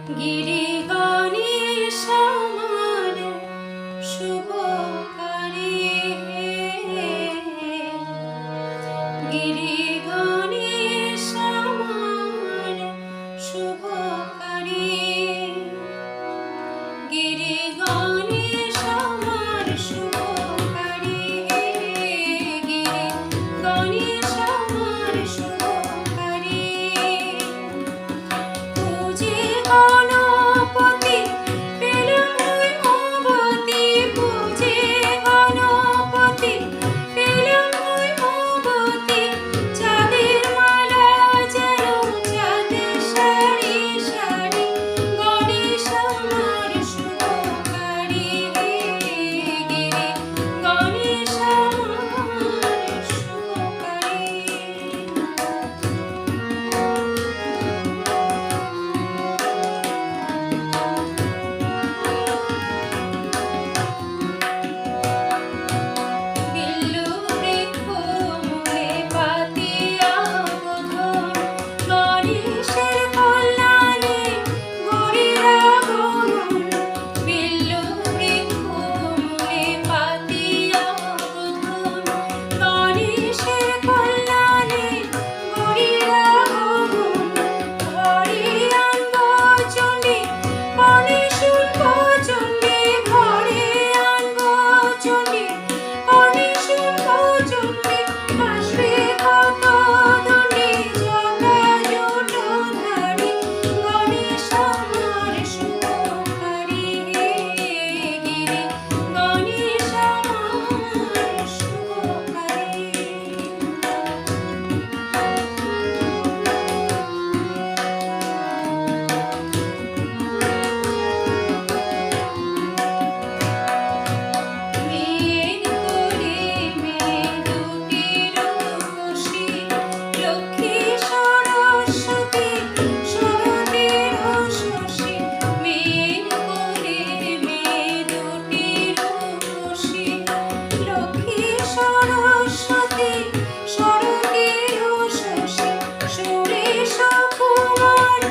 গিরি গণেশ আমার শুভকারী, গিরি গণেশ আমার শুভকারী, গিরি গণেশ আমার শুভকারী, গিরি গণেশ আমার শুভকারী। পূজে গণপতি পেলাম হৈমবতী, পূজে গণপতি পেলাম হৈমবতী, চাঁদের মালা যেন চাঁদের সারি সারি, গণেশ আমার শুভকারী, গিরি গণেশ আমার শুভকারী। বিল্লু বৃক্ষ মূলে পাতিয়া বোধন, গণেশের কল্যাণে গৌরীর আগমন। বিল্লু বৃক্ষ মূলে পাতিয়া বোধন, গণেশের কল্যাণে গৌরীর আগমন। ঘরে আনব চণ্ডী গণেশ উঠব চণ্ডী, ঘরে আনব চণ্ডী গণেশ উঠব চণ্ডী, আসবে কত দণ্ডী জটাজূটধারী, গণেশ আমার শুভকারী, গিরি গণেশ আমার শুভকারী। মেঘ করে মেয়ে দুটি রূপসী, লক্ষ্মী সরস্বতী শরতের শশী। মেঘ করে মেয়ে দুটি রূপসী, লক্ষ্মী সরস্বতী শরতের শশী। সুরেশ কুমার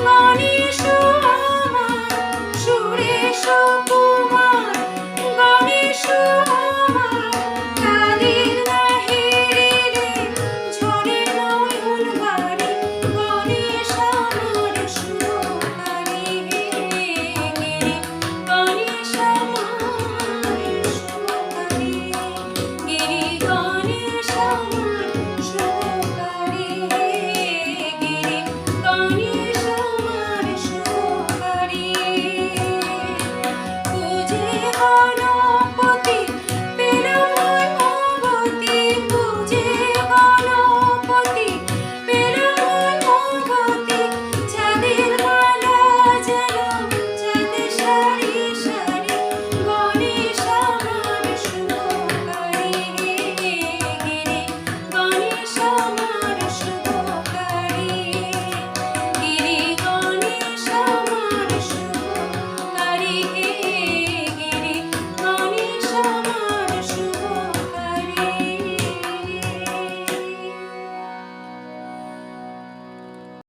গণেশ আমার, সুরেশ কুমার গণেশ আমার, তাদের নাহিরে ঝরে নয়ন বাড়ি, গণেশ আমার শুভকারী, গিরি গণেশ আমার শুভকারী, গিরি গণেশ আমার শুভকারী, গিরি গণেশ